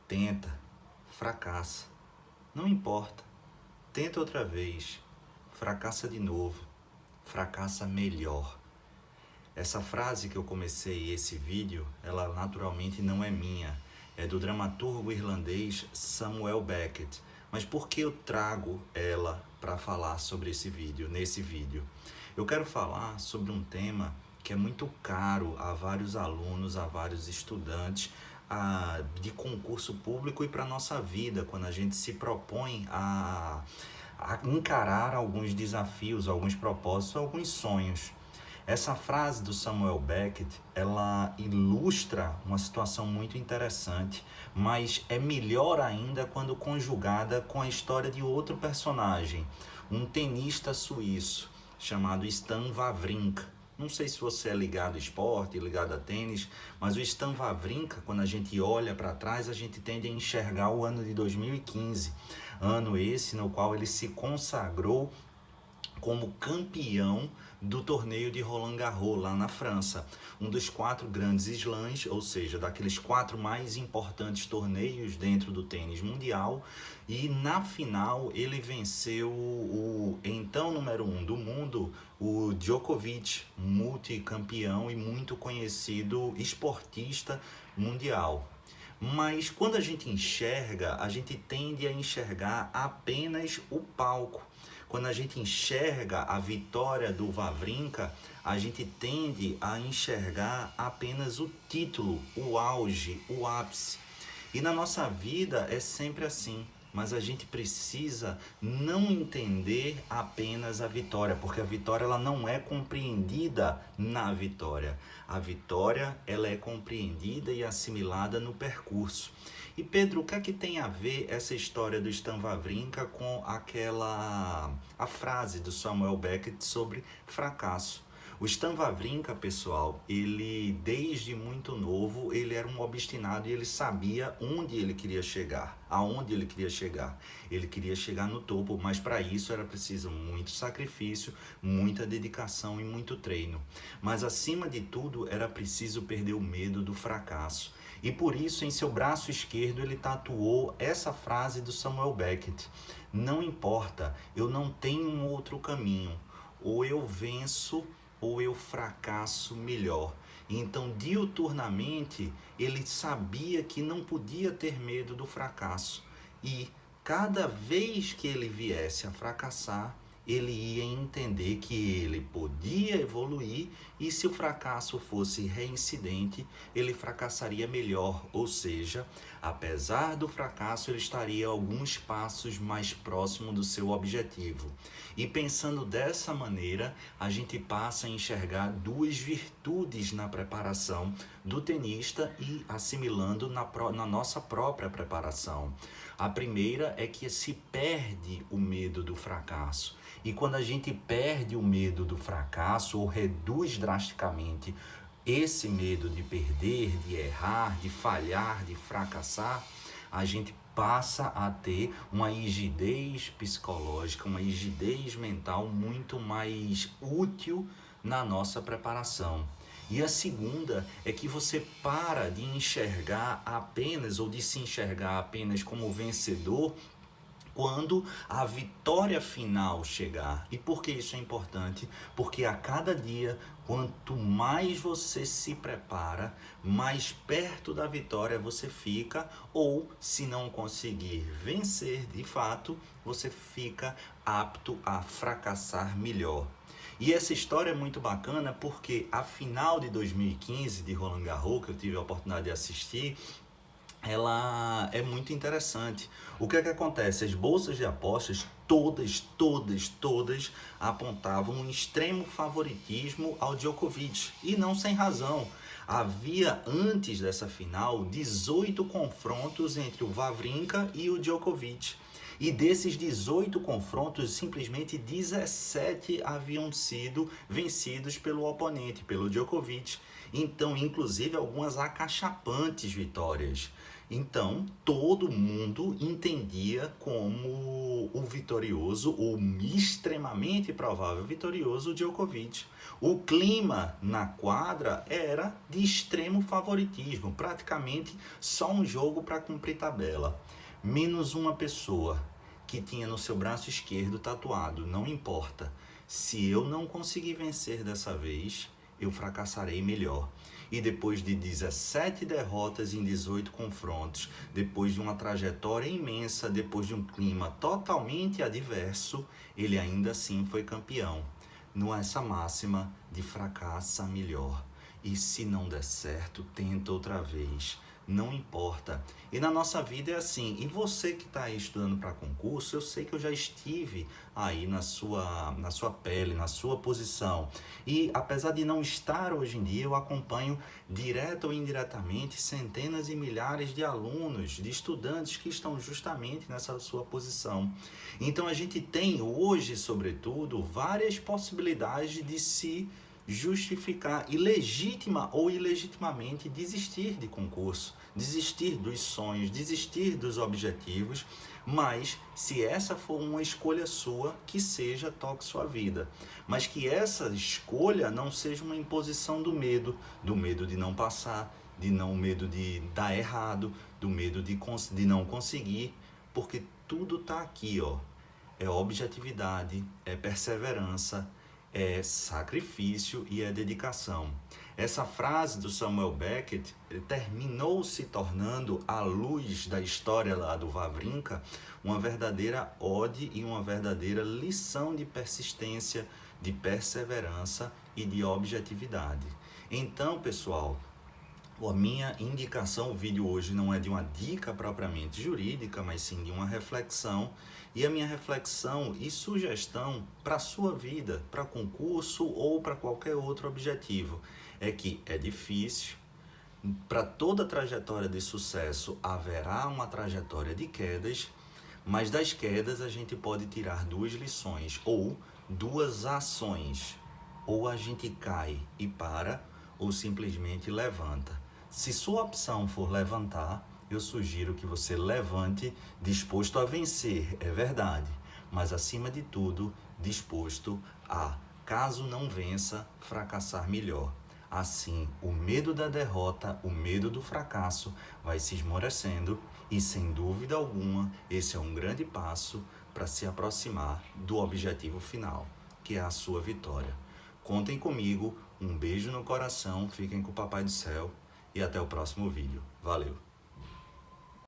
Tenta, fracassa, não importa. Tenta outra vez, fracassa de novo, fracassa melhor. Essa frase que eu comecei esse vídeo, ela naturalmente não é minha, é do dramaturgo irlandês Samuel Beckett. Mas por que eu trago ela para falar sobre nesse vídeo? Eu quero falar sobre um tema que é muito caro a vários alunos, a vários estudantes de concurso público e para a nossa vida, quando a gente se propõe a encarar alguns desafios, alguns propósitos, alguns sonhos. Essa frase do Samuel Beckett, ela ilustra uma situação muito interessante, mas é melhor ainda quando conjugada com a história de outro personagem, um tenista suíço chamado Stan Wawrinka. Não sei se você é ligado ao esporte, ligado a tênis, mas o Stan Wawrinka, quando a gente olha para trás, a gente tende a enxergar o ano de 2015, ano esse no qual ele se consagrou como campeão do torneio de Roland Garros lá na França, um dos 4 grandes slams, ou seja, daqueles 4 mais importantes torneios dentro do tênis mundial, e na final ele venceu o então número 1 do mundo, o Djokovic, multicampeão e muito conhecido esportista mundial. Mas quando a gente enxerga, a gente tende a enxergar apenas o palco. Quando a gente enxerga a vitória do Wawrinka, a gente tende a enxergar apenas o título, o auge, o ápice. E na nossa vida é sempre assim, mas a gente precisa não entender apenas a vitória, porque a vitória ela não é compreendida na vitória. A vitória ela é compreendida e assimilada no percurso. E Pedro, o que é que tem a ver essa história do Stan Wawrinka com a frase do Samuel Beckett sobre fracasso? O Stan Wawrinka, pessoal, ele desde muito novo, ele era um obstinado e ele sabia onde ele queria chegar, aonde ele queria chegar. Ele queria chegar no topo, mas para isso era preciso muito sacrifício, muita dedicação e muito treino. Mas acima de tudo, era preciso perder o medo do fracasso. E por isso, em seu braço esquerdo, ele tatuou essa frase do Samuel Beckett: não importa, eu não tenho um outro caminho, ou eu venço ou eu fracasso melhor. Então, diuturnamente, ele sabia que não podia ter medo do fracasso. E cada vez que ele viesse a fracassar, ele ia entender que ele podia evoluir e se o fracasso fosse reincidente, ele fracassaria melhor, ou seja, apesar do fracasso, ele estaria alguns passos mais próximo do seu objetivo. E pensando dessa maneira, a gente passa a enxergar 2 virtudes na preparação do tenista e assimilando na nossa própria preparação. A primeira é que se perde o medo do fracasso. E quando a gente perde o medo do fracasso ou reduz drasticamente esse medo de perder, de errar, de falhar, de fracassar, a gente passa a ter uma rigidez psicológica, uma rigidez mental muito mais útil na nossa preparação. E a segunda é que você para de enxergar apenas ou de se enxergar apenas como vencedor quando a vitória final chegar. E por que isso é importante? Porque a cada dia, quanto mais você se prepara, mais perto da vitória você fica, ou se não conseguir vencer de fato, você fica apto a fracassar melhor. E essa história é muito bacana porque a final de 2015 de Roland Garros, que eu tive a oportunidade de assistir, ela é muito interessante. O que é que acontece? As bolsas de apostas, todas apontavam um extremo favoritismo ao Djokovic. E não sem razão. Havia, antes dessa final, 18 confrontos entre o Wawrinka e o Djokovic. E desses 18 confrontos, simplesmente 17 haviam sido vencidos pelo oponente, pelo Djokovic. Então, inclusive, algumas acachapantes vitórias. Então, todo mundo entendia como o vitorioso, ou extremamente provável vitorioso, o Djokovic. O clima na quadra era de extremo favoritismo, praticamente só um jogo para cumprir tabela. Menos uma pessoa que tinha no seu braço esquerdo tatuado, não importa. Se eu não conseguir vencer dessa vez, eu fracassarei melhor. E depois de 17 derrotas em 18 confrontos, depois de uma trajetória imensa, depois de um clima totalmente adverso, ele ainda assim foi campeão. Nessa máxima de fracassa melhor. E se não der certo, tenta outra vez. Não importa. E na nossa vida é assim. E você que está aí estudando para concurso, eu sei que eu já estive aí na sua pele, na sua posição. E apesar de não estar hoje em dia, eu acompanho direto ou indiretamente centenas e milhares de alunos, de estudantes que estão justamente nessa sua posição. Então a gente tem hoje, sobretudo, várias possibilidades de se justificar ilegítima ou ilegitimamente desistir de concurso, desistir dos sonhos, desistir dos objetivos, mas se essa for uma escolha sua, que seja, toque sua vida. Mas que essa escolha não seja uma imposição do medo de não passar, medo de dar errado, do medo de não conseguir, porque tudo está aqui, ó. É objetividade, é perseverança, é sacrifício e é dedicação. Essa frase do Samuel Beckett terminou se tornando, à luz da história lá do Wawrinka, uma verdadeira ode e uma verdadeira lição de persistência, de perseverança e de objetividade. Então, pessoal, a minha indicação, o vídeo hoje não é de uma dica propriamente jurídica, mas sim de uma reflexão. E a minha reflexão e sugestão para a sua vida, para concurso ou para qualquer outro objetivo, é que é difícil. Para toda trajetória de sucesso haverá uma trajetória de quedas, mas das quedas a gente pode tirar duas lições ou duas ações. Ou a gente cai e para, ou simplesmente levanta. Se sua opção for levantar, eu sugiro que você levante disposto a vencer, é verdade, mas acima de tudo, disposto a, caso não vença, fracassar melhor. Assim, o medo da derrota, o medo do fracasso vai se esmorecendo e, sem dúvida alguma, esse é um grande passo para se aproximar do objetivo final, que é a sua vitória. Contem comigo, um beijo no coração, fiquem com o Papai do Céu e até o próximo vídeo. Valeu!